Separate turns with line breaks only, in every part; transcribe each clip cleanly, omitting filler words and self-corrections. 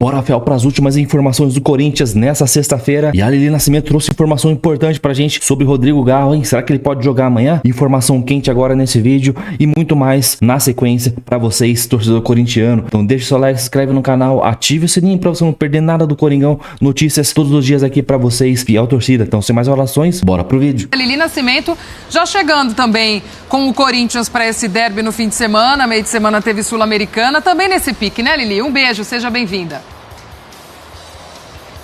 Bora, Fel, para as últimas informações do Corinthians nessa sexta-feira. E a Lili Nascimento trouxe informação importante pra gente sobre Rodrigo Garro, hein? Será que ele pode jogar amanhã? Informação quente agora nesse vídeo e muito mais na sequência pra vocês, torcedor corintiano. Então deixa o seu like, se inscreve no canal, ative o sininho pra você não perder nada do Coringão. Notícias todos os dias aqui pra vocês, fiel torcida. Então, sem mais enrolações, bora pro vídeo.
Lili Nascimento já chegando também com o Corinthians para esse derby no fim de semana. Meio de semana teve Sul-Americana, também nesse pique, né, Lili? Um beijo, seja bem-vinda.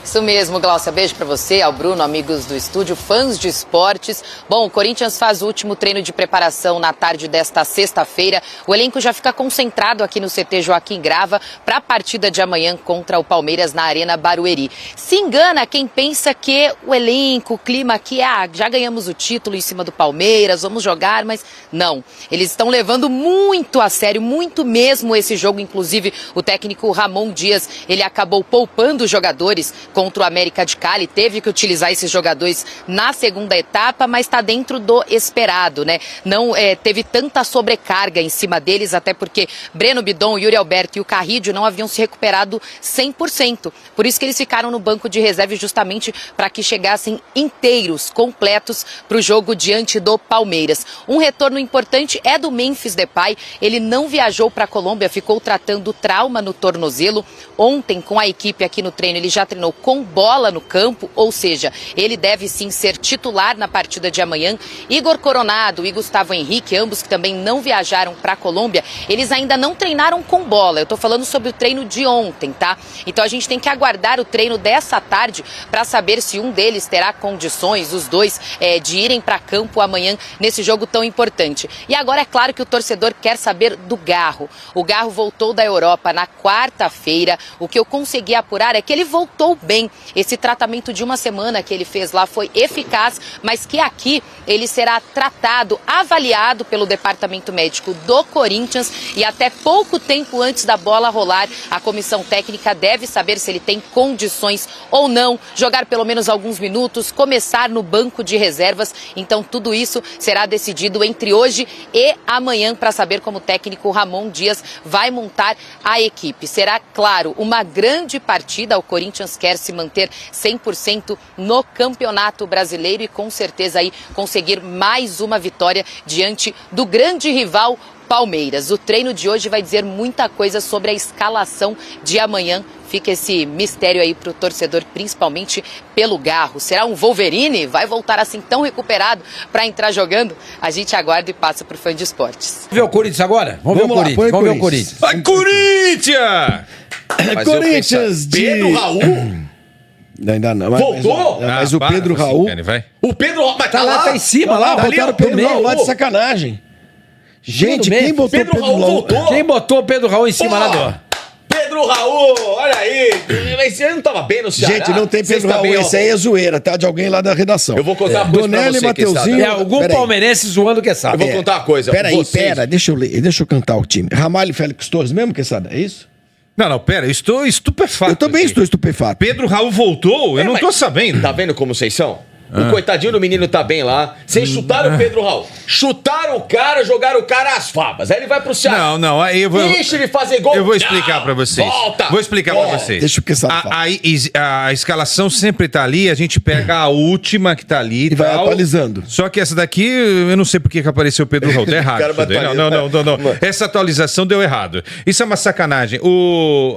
Isso mesmo, Glaucia. Beijo pra você, ao Bruno, amigos do estúdio, fãs de esportes. Bom, o Corinthians faz o último treino de preparação na tarde desta sexta-feira. O elenco já fica concentrado aqui no CT Joaquim Grava para a partida de amanhã contra o Palmeiras na Arena Barueri. Se engana quem pensa que o elenco, o clima aqui, já ganhamos o título em cima do Palmeiras, vamos jogar, mas não. Eles estão levando muito a sério, muito mesmo esse jogo. Inclusive, o técnico Ramon Dias, ele acabou poupando os jogadores contra o América de Cali, teve que utilizar esses jogadores na segunda etapa, mas está dentro do esperado, né? Não teve tanta sobrecarga em cima deles, até porque Breno Bidon, Yuri Alberto e o Carrídio não haviam se recuperado 100%. Por isso que eles ficaram no banco de reserva justamente para que chegassem inteiros, completos para o jogo diante do Palmeiras. Um retorno importante é do Memphis Depay. Ele não viajou para a Colômbia, ficou tratando trauma no tornozelo. Ontem, com a equipe aqui no treino, ele já treinou com bola no campo, ou seja, ele deve sim ser titular na partida de amanhã. Igor Coronado e Gustavo Henrique, ambos que também não viajaram para a Colômbia, eles ainda não treinaram com bola. Eu tô falando sobre o treino de ontem, tá? Então a gente tem que aguardar o treino dessa tarde para saber se um deles terá condições, os dois, de irem para campo amanhã nesse jogo tão importante. E agora é claro que o torcedor quer saber do Garro. O Garro voltou da Europa na quarta-feira. O que eu consegui apurar é que ele voltou bem. Esse tratamento de uma semana que ele fez lá foi eficaz, mas que aqui ele será tratado, avaliado pelo departamento médico do Corinthians e até pouco tempo antes da bola rolar, a comissão técnica deve saber se ele tem condições ou não, jogar pelo menos alguns minutos, começar no banco de reservas. Então tudo isso será decidido entre hoje e amanhã para saber como o técnico Ramon Dias vai montar a equipe. Será, claro, uma grande partida. O Corinthians quer se manter 100% no Campeonato Brasileiro e com certeza aí conseguir mais uma vitória diante do grande rival Palmeiras. O treino de hoje vai dizer muita coisa sobre a escalação de amanhã. Fica esse mistério aí para o torcedor, principalmente pelo Garro. Será um Wolverine? Vai voltar assim tão recuperado para entrar jogando? A gente aguarda e passa para o fã de esportes.
Vamos ver o Corinthians agora? Vamos ver o Corinthians. Vamos ver o Corinthians.
Vai, Corinthians!
Corinthians de...
Pedro Raul?
Ainda não.
Voltou?
Mas o Pedro Raul...
O Pedro Raul... Mas
Tá lá, tá em cima, lá.
Botaram o Pedro Raul lá de sacanagem. Gente, quem botou o Pedro Raul?
Voltou?
Quem botou o Pedro Raul em cima lá do...
Pedro Raul, olha aí. Esse aí não tava bem no Ceará.
Gente, não tem Pedro Raul. Esse aí é zoeira, tá? De alguém lá da redação.
Eu vou contar uma coisa pra você,
Mateuzinho...
É algum palmeirense zoando que sabe.
Eu vou contar uma coisa.
Pera, deixa eu cantar o time. Ramalho e Félix Torres mesmo, que sabe? É isso?
Não, pera, eu estou estupefato.
Eu também estou estupefato.
Pedro Raul voltou? Eu não tô sabendo. Tá vendo como vocês são? O coitadinho do menino tá bem lá. Vocês chutaram o Pedro Raul. Chutaram o cara, jogaram o cara às favas. Aí ele vai pro Ceará.
Não, aí eu vou...
Deixa ele fazer gol.
Eu vou explicar pra vocês.
Volta.
Vou explicar pra vocês.
Deixa o que sabe
a escalação sempre tá ali, a gente pega a última que tá ali
e vai atualizando.
Só que essa daqui, eu não sei por que apareceu o Pedro Raul. Tá errado. Não. Essa atualização deu errado. Isso é uma sacanagem.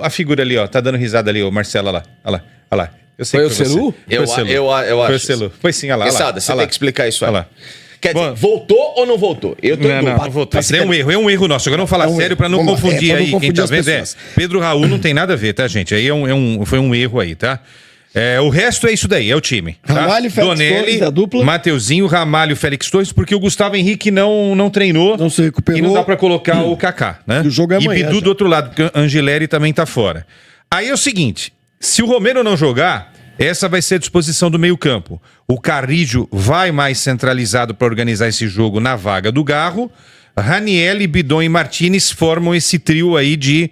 A figura ali, ó, tá dando risada ali, o Marcelo, olha lá. Eu sei
foi
que
o Celu?
Eu acho.
Foi o Celu. Foi sim, olha lá.
Quesada, você tem que explicar isso aí.
Olha lá.
Quer dizer, voltou ou não voltou? Eu tô
não voltou. Isso é um erro nosso. Agora vamos falar sério pra não confundir aí quem tá vendo. Pedro Raul não tem nada a ver, tá, gente? Aí foi um erro aí, tá? O resto é isso daí, é o time. Tá?
Ramalho, Félix Torres, a dupla.
Mateuzinho, Ramalho, Félix Torres, porque o Gustavo Henrique não treinou.
Não se recuperou.
E não dá pra colocar o Kaká, né?
E o jogo é amanhã.
E Bidu do outro lado, porque Angileri também tá fora. Aí é o seguinte, se o Romero não jogar... Essa vai ser a disposição do meio-campo. O Carrídio vai mais centralizado para organizar esse jogo na vaga do Garro. Raniel, Bidon e Martinez formam esse trio aí de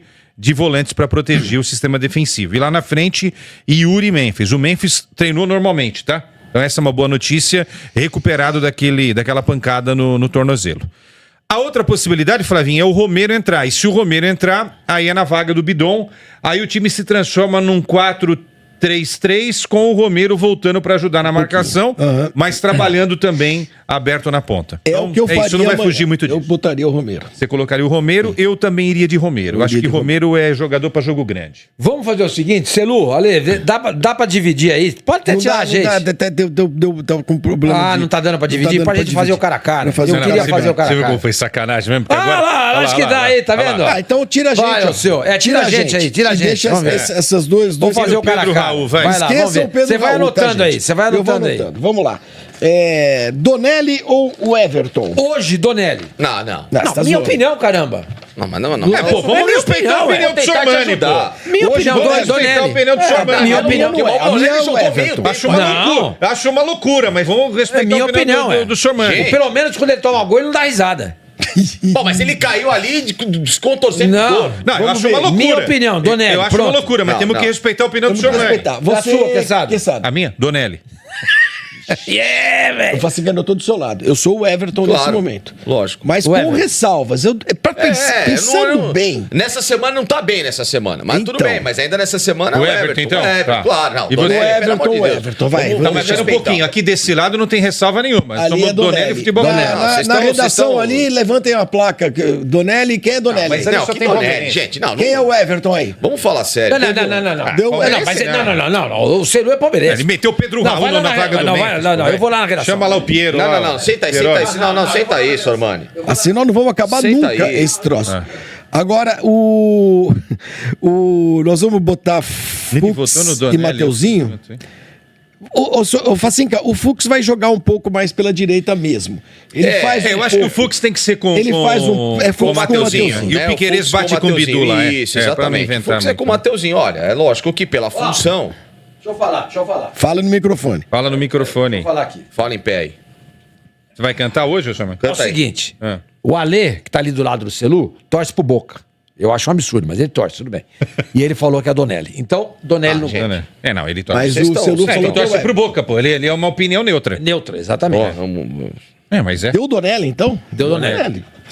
volantes para proteger o sistema defensivo. E lá na frente, Yuri e Memphis. O Memphis treinou normalmente, tá? Então essa é uma boa notícia, recuperado daquela pancada no tornozelo. A outra possibilidade, Flavinho, é o Romero entrar. E se o Romero entrar, aí é na vaga do Bidon. Aí o time se transforma num 4-3-3 com o Romero voltando para ajudar na marcação, mas trabalhando também aberto na ponta.
É o que eu faria.
Isso não vai fugir muito disso.
Eu botaria o Romero.
Você colocaria o Romero, eu também iria de Romero. Eu acho que Romero é jogador para jogo grande.
Vamos fazer o seguinte, Celu, Ale, dá pra dividir aí? Pode até tirar a gente.
Até deu com problema.
Não tá dando pra dividir? Pra gente fazer o cara a cara. Eu queria fazer o cara a
Você viu
cara.
como foi sacanagem mesmo? Porque
Lá, acho que dá aí, tá vendo?
Então tira a gente.
Vai, seu. Tira a gente aí, tira a gente.
Deixa essas duas.
Vamos fazer o cara a cara.
Raul, vai.
Vai lá, vamos ver. Você vai anotando aí, você vai anotando aí.
Vamos lá. Donelli ou o Everton?
Hoje, Donelli.
Não.
Você tá
Minha
zoando.
opinião, caramba.
Não.
Vamos respeitar a opinião do Sormani, pô.
Minha opinião,
Vamos respeitar a opinião do Sormani.
Minha opinião.
A minha é o Everton.
Acho uma loucura, mas vamos respeitar
minha
a opinião
opinião,
do Sormani.
Pelo menos quando ele toma gol, ele não dá risada.
Bom, mas ele caiu ali descontorcendo o
Não.
gol.
Não, eu acho uma loucura.
Minha opinião, Donelli.
Eu acho uma
pronto.
loucura, mas temos que respeitar a opinião do
Vamos
Sormani.
respeitar.
A sua, Quesada.
A minha? Donelli.
Eu faço engano, eu tô do seu lado. Eu sou o Everton nesse momento.
Lógico.
Mas
O
com
Everton.
ressalvas. Pensando bem.
Nessa semana não tá bem nessa semana. Mas tudo
Então.
bem, mas ainda nessa semana
O Everton, então? Tá.
Claro, não.
E você?
Donelli, pelo amor de Deus.
Everton, vai.
Vamos
Não, mas espera um
respeitar.
pouquinho. Aqui desse lado não tem ressalva nenhuma. Mas
Ali
somos
é
Donelli e Futebol
Donelli.
Clube.
Não,
Na
vocês estão-
redação
vocês estão-
ali, levantem a placa. Donelli, quem é Donelli?
mas ele
Não,
só
que
tem
Donelli,
Romero.
gente. Não,
Quem é o Everton aí?
Vamos falar sério.
Não.
Deu
Não. O Celu é palmeirense.
Ele meteu o Pedro
Não,
Raul
vai lá
na
na
vaga do
não,
Mendes.
não, eu vou lá na redação.
Chama lá o Piero.
Não, senta aí. Não, senta aí, Sormani.
Assim nós não vamos acabar
Senta
nunca
aí.
esse troço. Agora, nós vamos botar
Ele votou no
Fux
Donelli.
e Mateuzinho. Ô, Facinca, o Fux vai jogar um pouco mais pela direita mesmo. Ele faz
Eu
um
acho que o
pouco.
Fux tem que ser com
Ele faz um- é
com
Fux
o Mateuzinho.
com o
E o Piquerez bate com o Bidu lá.
Isso,
pra não
exatamente.
inventar
Fux é
muito,
com o
né?
Mateuzinho. Olha, é lógico que pela função...
Deixa eu falar.
Fala no microfone.
Fala no microfone aí.
Vou falar aqui.
Fala em pé aí.
Você vai cantar hoje, Sormani?
É o
Canta aí.
seguinte,
Ah.
o Alê, que tá ali do lado do Celu, torce pro Boca. Eu acho um absurdo, mas ele torce, tudo bem. E ele falou que é Donelli. Então, Donelli não
Não, né? não, ele torce.
Mas
Vocês
o
estão-
Celu
vocês
falou
Ele
que é o
torce pro
Everton.
Boca, pô. Ele é uma opinião neutra.
Neutra, exatamente.
Ó, vamos-
Mas é.
Deu o Donelli, então?
Deu Donelli.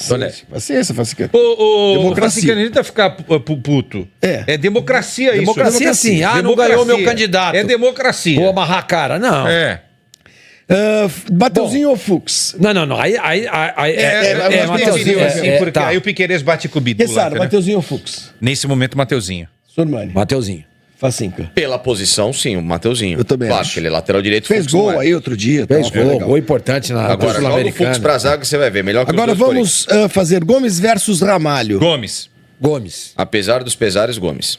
Donelli. Paciência, Facinca.
O
Democracia.
Facincanita ficar puto.
É.
Democracia isso.
Democracia sim. Não ganhou meu candidato.
É democracia.
Vou amarrar a cara. Não.
É.
Mateuzinho ou Fux?
Não. Aí
mas
Mateuzinho.
Assim, porque
Tá.
aí o Piquerez bate com o Bidu lá,
Quesada,
entendeu?
Mateuzinho ou Fux?
Nesse momento, Mateuzinho.
Sormani.
Mateuzinho.
Facinca.
Pela posição, sim, o Mateuzinho.
Eu também
claro,
acho.
que ele é lateral direito.
Fez
Fux não
gol
é.
aí outro dia.
Fez
tal, foi legal.
gol importante na
Agora, joga o Fux
Sul-Americana.
pra zaga que você vai ver. Melhor que
Agora
os dois
vamos fazer Gomes versus Ramalho.
Gomes.
Gomes.
Apesar dos pesares, Gomes.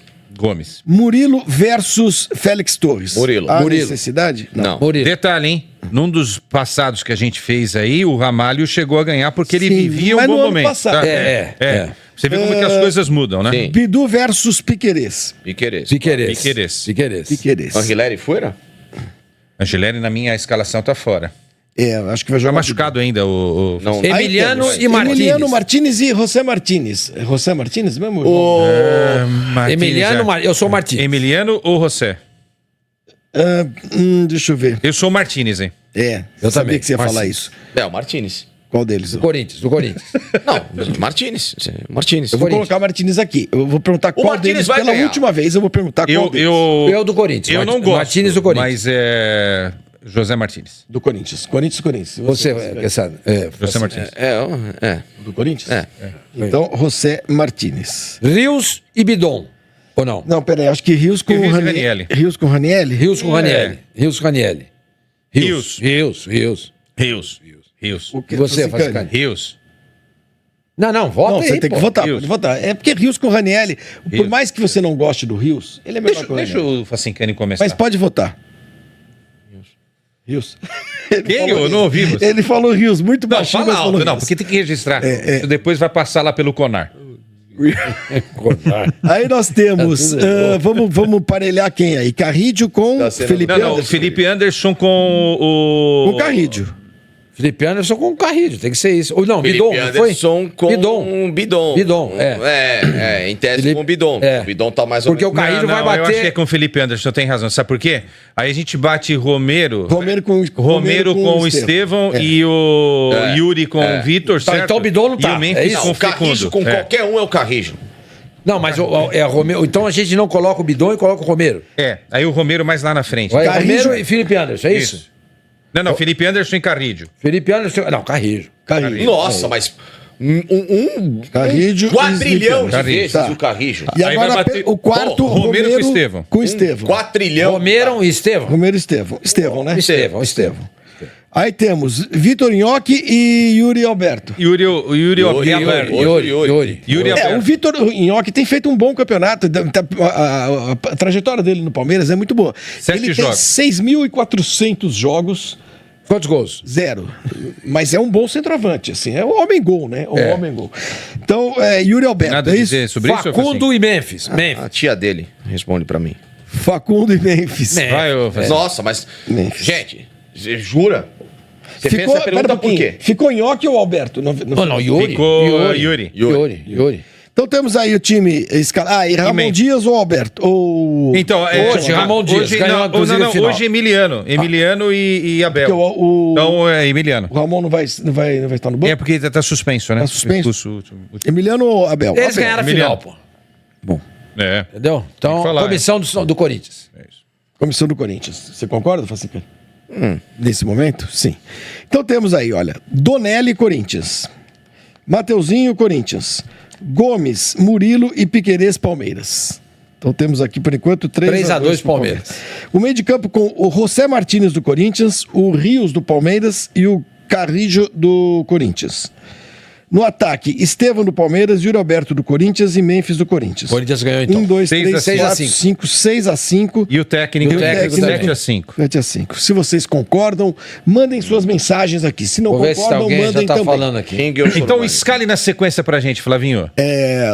Murilo versus Félix Torres.
Murilo.
Há
Murilo.
necessidade?
Não.
Murilo.
Detalhe, hein? Num dos passados que a gente fez aí, o Ramalho chegou a ganhar porque ele
Sim,
vivia um
mas
bom
no ano
momento.
passado.
tá?
É.
Você vê como que as coisas mudam, né?
Sim.
Bidu versus Piquerez.
Piquerez.
Piquerez.
Piquerez.
Angileri fora?
Angileri, na minha escalação, tá fora.
Acho que vai
Tá
jogar.
machucado ainda o...
Não.
Aí
Emiliano
temos
e Martínez.
Emiliano Martínez e José Martínez. José Martínez mesmo?
Martínez,
Emiliano, eu sou o Martins.
Emiliano ou José?
Deixa eu ver.
Eu sou o Martínez, hein?
Eu sabia
também.
que você ia falar
Martins.
isso.
É, o Martínez.
Qual deles?
Do Corinthians.
Não, Martínez. Martínez.
Eu vou colocar Martínez aqui. Eu vou perguntar qual
Martínez
deles.
vai
Pela
ganhar.
última vez eu vou perguntar qual deles.
Eu do Corinthians.
Eu não gosto.
Martínez do Corinthians.
Mas é... José Martínez.
Do Corinthians. Corinthians.
Você, sabe?
José Martínez.
Do Corinthians?
É.
Então, José Martínez.
Rios e Bidon. Ou não?
Não, peraí. Acho que Rios com
Rios e
Ranieri.
Ranieri.
Rios com Ranieri?
Rios com Ranieri. Rios com Ranieri.
Rios.
O que
E você,
Facinca?
Facinca?
Rios.
Não, vota
Não,
aí,
você tem que
pô.
votar,
Rios.
pode votar. É porque Rios com Ranieri, por
Rios.
mais que você não goste do Rios, ele é melhor que o
Deixa
Ranieri.
o Facincani começar.
Mas pode votar. Rios.
Quem? Eu não ouvi você.
Ele falou Rios, muito
Não,
baixinho,
fala
mas falou
alto. Não,
Rios.
porque tem que registrar. Isso depois vai passar lá pelo Conar.
Aí nós temos, vamos parelhar quem aí? Carrídio com
Tá sendo-
Felipe
Não,
Anderson.
Felipe Anderson com o...
Com Carrídio.
Felipe Anderson com o Carrillo, tem que ser isso. Ou não, Bidon,
Felipe
não foi?
Anderson com Bidon.
Bidon,
em tese
Felipe-
com o Bidon.
é.
O Bidon tá mais ou
Porque
menos...
o Carrillo vai
Eu acho que é
bater...
com o Felipe Anderson, tem razão. Sabe por quê? Aí a gente bate Romero com o Estevão e o Yuri com o Vitor,
Tá,
certo?
então o Bidon não tá,
E o Memphis
é isso?
com
Não,
o
o Carrijo
Fecundo.
com
É.
qualquer um é o Carrijo.
Não, mas Romero. Então a gente não coloca o Bidon e coloca o Romero.
Aí o Romero mais lá na frente.
Vai,
Carrillo-
Romero e Felipe Anderson, é isso?
Não, Felipe Anderson e Carrillo.
Felipe Anderson... Não, Carrillo.
Nossa, mas...
Carrillo
quadrilhão de
Carrillo.
vezes
Tá.
o Carrijo.
E
Aí
agora
vai bater-
o quarto,
Romero com Estevão.
Com Estevão.
Quatrilhão.
Romero e Estevão.
Romero e Estevão. Estevão, né?
Estevão.
Aí temos Vitor Nhoque e Yuri Alberto.
Yuri
Yuri
Alberto.
O Vitor Nhoque tem feito um bom campeonato. A trajetória dele no Palmeiras é muito boa.
7
Ele
jogos.
tem 6.400 jogos,
Quantos gols?
0. Mas é um bom centroavante, assim. É um homem-gol, né? Homem-gol. Então, Yuri Alberto,
Nada
é
a
isso?
dizer sobre isso?
Facundo e Memphis.
A tia dele responde pra mim.
Facundo e Memphis.
Vai, ô, Fred.
Nossa, mas...
Memphis.
Gente, você jura? Você fez essa
pera
pergunta
um
por quê?
Ficou Nhoque ou Alberto?
Não, Yuri.
Ficou Yuri.
Então temos aí o time escalado. E Ramon
Memphis.
Dias ou Alberto? Ou...
Então,
Hoje, Ramon Dias ganhou, inclusive, a final.
hoje Emiliano e Abel.
Porque
Então é Emiliano.
o Ramon não vai estar no banco?
É porque tá suspenso, né?
Tá suspenso?
Expulso.
Emiliano ou Abel?
Eles
Abel.
ganharam a
Emiliano.
final, pô.
Bom,
É.
Entendeu? Então,
Tem que falar,
comissão do Corinthians.
comissão do Corinthians. Você concorda, Facica? Nesse momento? Sim. Então temos aí, olha, Donelli, Corinthians. Mateuzinho, Corinthians. Gomes, Murilo e Piquerez, Palmeiras. Então temos aqui, por enquanto, 3-2 pro
Palmeiras.
O meio de campo com o José Martínez do Corinthians, o Rios do Palmeiras e o Carrillo do Corinthians. No ataque, Estevão do Palmeiras, Yuri Alberto do Corinthians e Memphis do Corinthians.
Corinthians ganhou, então.
1, 2,
6
3,
a
4, 5, 6-5.
E o técnico,
E o técnico
7-5.
7-5. Se vocês concordam, mandem suas mensagens aqui. Se não
Vou ver se
concordam,
alguém já
mandem
tá
também.
falando aqui.
Então escale na sequência pra gente, Flavinho.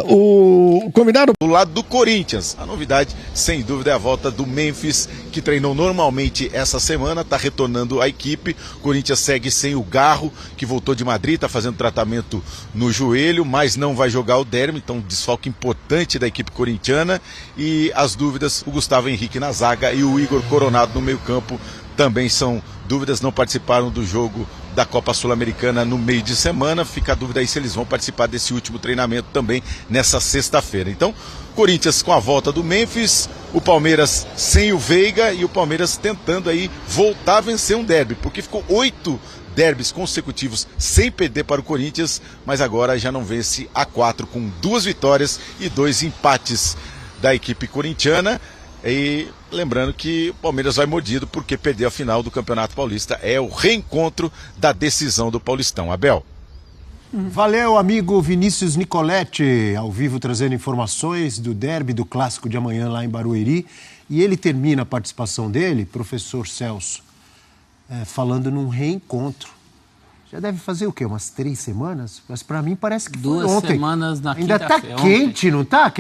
O combinado
Do lado do Corinthians, a novidade, sem dúvida, é a volta do Memphis, que treinou normalmente essa semana, está retornando à equipe. O Corinthians segue sem o Garro, que voltou de Madrid, está fazendo tratamento no joelho, mas não vai jogar o derby, então um desfalque importante da equipe corintiana. E as dúvidas, o Gustavo Henrique na zaga e o Igor Coronado no meio-campo também são dúvidas, não participaram do jogo da Copa Sul-Americana no meio de semana. Fica a dúvida aí se eles vão participar desse último treinamento também nessa sexta-feira. Então, Corinthians com a volta do Memphis, o Palmeiras sem o Veiga e o Palmeiras tentando aí voltar a vencer um derby, porque ficou 8 derbys consecutivos sem perder para o Corinthians, mas agora já não vence a 4 com 2 vitórias e 2 empates da equipe corintiana. E lembrando que o Palmeiras vai mordido porque perdeu a final do Campeonato Paulista. É o reencontro da decisão do Paulistão. Abel.
Valeu, amigo Vinícius Nicoletti, ao vivo trazendo informações do derby do Clássico de amanhã lá em Barueri. E ele termina a participação dele, professor Celso, falando num reencontro. Já deve fazer o quê? Umas 3 semanas? Mas pra mim parece que foi
2
ontem.
semanas na
Ainda
quinta-feira.
tá quente, não tá?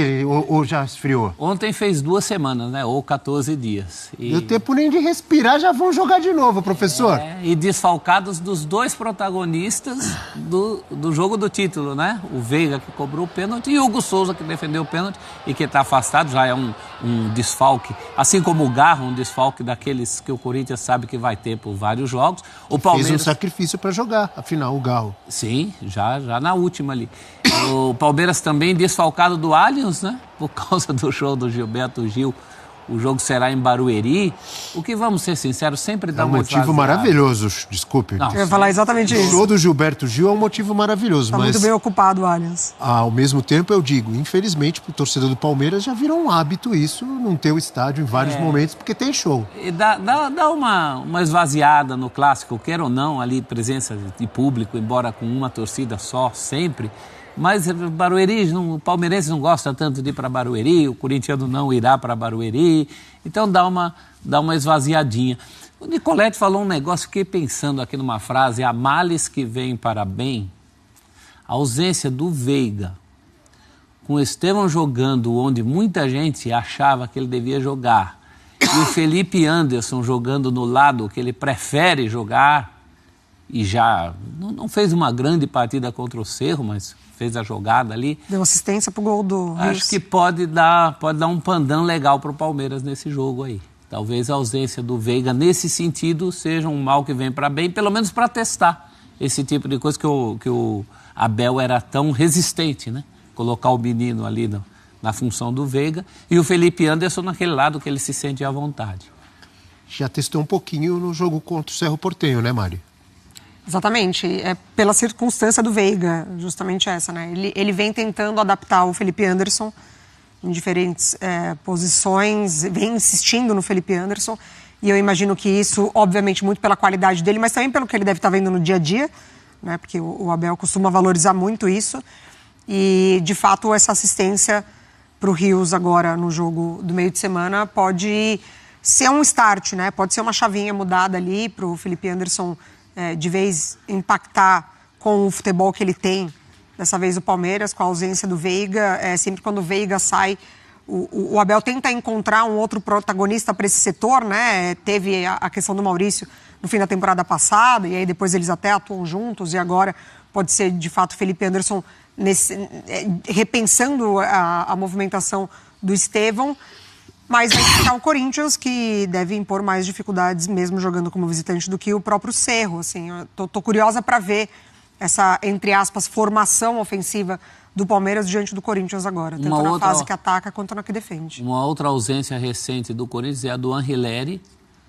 Ou já esfriou?
Ontem fez 2 semanas, né? Ou 14 dias. E,
Deu tempo nem de respirar, já vão jogar de novo, professor.
e desfalcados dos 2 protagonistas do jogo do título, né? O Veiga, que cobrou o pênalti, e o Hugo Souza, que defendeu o pênalti e que está afastado, já é um desfalque. Assim como o Garro, um desfalque daqueles que o Corinthians sabe que vai ter por vários jogos. O Palmeiras
Fez um sacrifício para jogar, afinal, o Garro.
Sim, já na última ali. O Palmeiras também desfalcado do Allianz, né? Por causa do show do Gilberto Gil. O jogo será em Barueri. O que, vamos ser sinceros, sempre dá
É um
uma
motivo
esvaziada.
maravilhoso, desculpe.
Não,
Eu ia falar exatamente
O
isso.
show do Gilberto Gil é um motivo maravilhoso,
Tá
mas
muito bem ocupado, Allianz.
ao mesmo tempo eu digo, infelizmente, pro torcedor do Palmeiras já virou um hábito isso, não ter o estádio em vários momentos, porque tem show.
E dá uma esvaziada no clássico, quer ou não, ali presença de público, embora com uma torcida só, sempre. Mas Barueri, o palmeirense não gosta tanto de ir para Barueri, o corintiano não irá para Barueri, então dá uma esvaziadinha. O Nicoletti falou um negócio, fiquei pensando aqui numa frase: há males que vêm para bem. A ausência do Veiga, com o Estevão jogando onde muita gente achava que ele devia jogar, e o Felipe Anderson jogando no lado que ele prefere jogar, e já não fez uma grande partida contra o Cerro, mas fez a jogada ali.
Deu assistência pro gol do Rios.
Acho que pode dar um pandan legal pro Palmeiras nesse jogo aí. Talvez a ausência do Veiga nesse sentido seja um mal que vem para bem, pelo menos para testar esse tipo de coisa que o Abel era tão resistente, né? Colocar o menino ali na função do Veiga e o Felipe Anderson naquele lado que ele se sente à vontade.
Já testou um pouquinho no jogo contra o Cerro Porteño, né, Mari?
Exatamente, é pela circunstância do Veiga, justamente essa, né? Ele vem tentando adaptar o Felipe Anderson em diferentes posições, vem insistindo no Felipe Anderson, e eu imagino que isso, obviamente, muito pela qualidade dele, mas também pelo que ele deve estar vendo no dia a dia, né? Porque o Abel costuma valorizar muito isso, e, de fato, essa assistência para o Rios agora no jogo do meio de semana pode ser um start, né? Pode ser uma chavinha mudada ali para o Felipe Anderson de vez impactar com o futebol que ele tem. Dessa vez o Palmeiras, com a ausência do Veiga, sempre quando o Veiga sai, o Abel tenta encontrar um outro protagonista para esse setor, né? Teve a questão do Maurício no fim da temporada passada, e aí depois eles até atuam juntos, e agora pode ser, de fato, Felipe Anderson repensando a movimentação do Estevão, mas vai ficar o Corinthians, que deve impor mais dificuldades, mesmo jogando como visitante, do que o próprio Cerro. Assim, eu tô curiosa para ver essa, entre aspas, formação ofensiva do Palmeiras diante do Corinthians agora, tanto na fase que ataca quanto na que defende.
Uma outra ausência recente do Corinthians é a do Anrileri,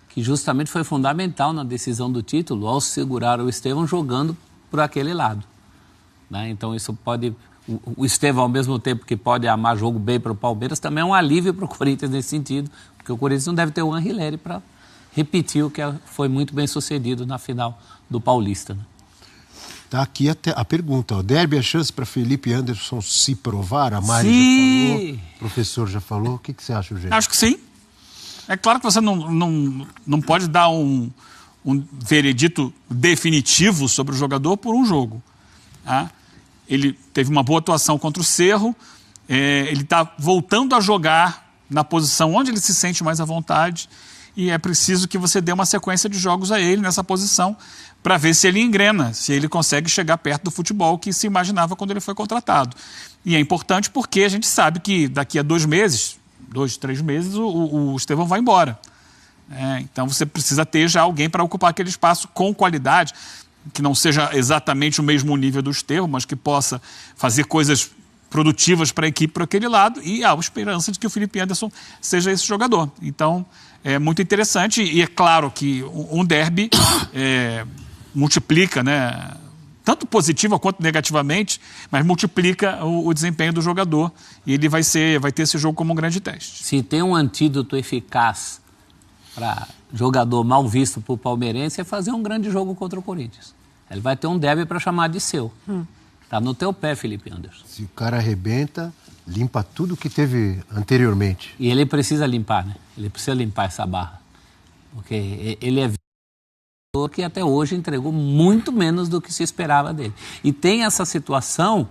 que justamente foi fundamental na decisão do título, ao segurar o Estevão jogando por aquele lado, né? Então isso pode... O Estevão, ao mesmo tempo que pode amar jogo bem para o Palmeiras, também é um alívio para o Corinthians nesse sentido, porque o Corinthians não deve ter o Anrileri para repetir o que foi muito bem sucedido na final do Paulista, né?
Tá aqui a pergunta, ó. Derby é chance para Felipe Anderson se provar? A Mari já falou, o professor já falou. O que você acha, Eugênio?
Acho que sim. É claro que você não pode dar um veredito definitivo sobre o jogador por um jogo, tá? Ele teve uma boa atuação contra o Cerro, ele está voltando a jogar na posição onde ele se sente mais à vontade, e é preciso que você dê uma sequência de jogos a ele nessa posição para ver se ele engrena, se ele consegue chegar perto do futebol que se imaginava quando ele foi contratado. E é importante porque a gente sabe que daqui a 2 meses, 2, 3 meses, o Estevão vai embora. Então você precisa ter já alguém para ocupar aquele espaço com qualidade, que não seja exatamente o mesmo nível do Estevão, mas que possa fazer coisas produtivas para a equipe por aquele lado, e há a esperança de que o Felipe Anderson seja esse jogador. Então, é muito interessante, e é claro que um derby multiplica, né, tanto positiva quanto negativamente, mas multiplica o desempenho do jogador, e ele vai ter esse jogo como um grande teste.
Se tem um antídoto eficaz para jogador mal visto por palmeirense, é fazer um grande jogo contra o Corinthians. Ele vai ter um derby para chamar de seu. Tá no teu pé, Felipe Anderson.
Se o cara arrebenta, limpa tudo que teve anteriormente.
E ele precisa limpar, né? Ele precisa limpar essa barra. Porque ele é jogador que até hoje entregou muito menos do que se esperava dele. E tem essa situação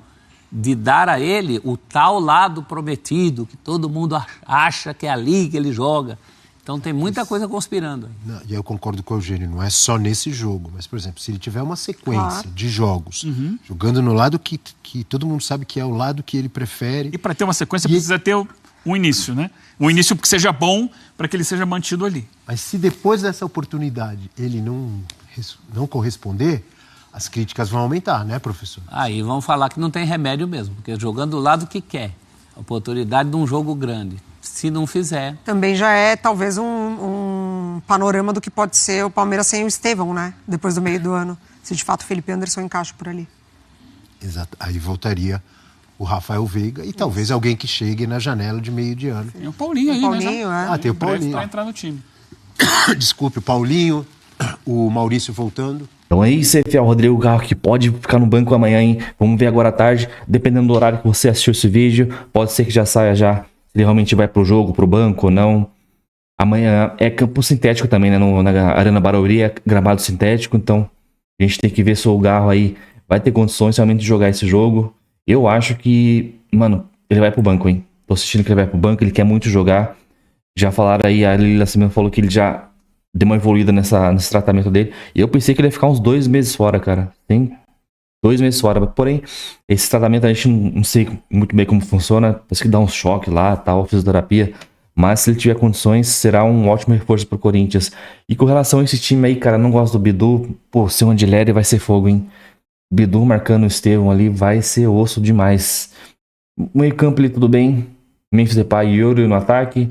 de dar a ele o tal lado prometido, que todo mundo acha que é ali que ele joga. Então tem muita coisa conspirando.
Não, e eu concordo com o Eugênio, não é só nesse jogo, mas, por exemplo, se ele tiver uma sequência de jogos, jogando no lado que todo mundo sabe que é o lado que ele prefere...
E para ter uma sequência precisa ter um início, né? Um início que seja bom para que ele seja mantido ali.
Mas se depois dessa oportunidade ele não corresponder, as críticas vão aumentar, né, professor?
Aí vão falar que não tem remédio mesmo, porque jogando do lado que quer, a oportunidade de um jogo grande. Se não fizer...
Também já é, talvez, um panorama do que pode ser o Palmeiras sem o Estevão, né? Depois do meio do ano. Se, de fato, o Felipe Anderson encaixa por ali.
Exato. Aí voltaria o Rafael Veiga e talvez alguém que chegue na janela de meio de ano.
Tem o Paulinho aí, né?
Tem o Paulinho.
Para entrar no time.
Desculpe, o Paulinho, o Maurício voltando.
Então é isso aí, fiel. Rodrigo Garro, que pode ficar no banco amanhã, hein? Vamos ver agora à tarde. Dependendo do horário que você assistiu esse vídeo, pode ser que já saia já. Se ele realmente vai pro jogo, pro banco ou não. Amanhã é campo sintético também, né? Na Arena Barueri é gramado sintético. Então a gente tem que ver se o Garro aí vai ter condições realmente de jogar esse jogo. Eu acho que, mano, ele vai pro banco, hein? Tô assistindo que ele vai pro banco, ele quer muito jogar. Já falaram aí, a Lili Nascimento falou que ele já deu uma evoluída nesse tratamento dele. E eu pensei que ele ia ficar uns 2 meses fora, cara. Tem 2 meses fora. Porém, esse tratamento a gente não sei muito bem como funciona. Parece que dá um choque lá, tal, fisioterapia. Mas se ele tiver condições, será um ótimo reforço pro Corinthians. E com relação a esse time aí, cara, não gosto do Bidu. Pô, seu Andileri vai ser fogo, hein? Bidu marcando o Estevão ali vai ser osso demais. Meio campo ali tudo bem. Memphis Depay e Yuri no ataque.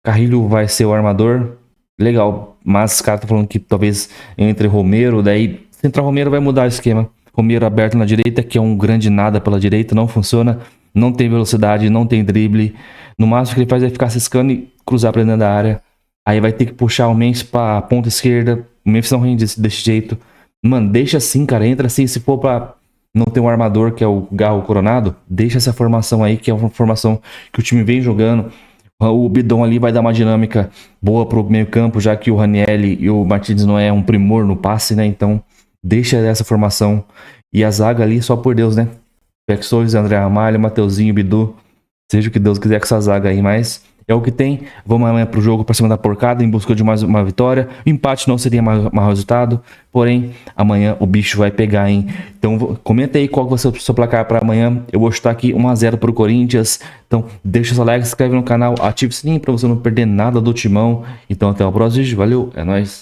Carrilho vai ser o armador. Legal. Mas os caras estão falando que talvez entre Romero. Daí, se entrar Romero vai mudar o esquema. Romero aberto na direita, que é um grande nada pela direita. Não funciona. Não tem velocidade, não tem drible. No máximo que ele faz é ficar ciscando e cruzar pra dentro da área. Aí vai ter que puxar o Memphis pra ponta esquerda. O Memphis não rende desse jeito. Mano, deixa assim, cara. Entra assim. Se for pra não ter um armador, que é o Garro Coronado, deixa essa formação aí, que é uma formação que o time vem jogando. O Bidon ali vai dar uma dinâmica boa pro meio campo, já que o Ranieri e o Martins não é um primor no passe, né? Então, deixa essa formação. E a zaga ali, só por Deus, né? Pexois, André Ramalho, Mateuzinho, Bidu. Seja o que Deus quiser com essa zaga aí, mas é o que tem. Vamos amanhã pro jogo pra cima da porcada, em busca de mais uma vitória. O empate não seria mau resultado, porém, amanhã o bicho vai pegar, hein? Então, comenta aí qual vai ser o seu placar para amanhã. Eu vou chutar aqui 1-0 pro Corinthians. Então, deixa seu like, se inscreve no canal, ative o sininho pra você não perder nada do Timão. Então, até o próximo vídeo. Valeu, é nóis.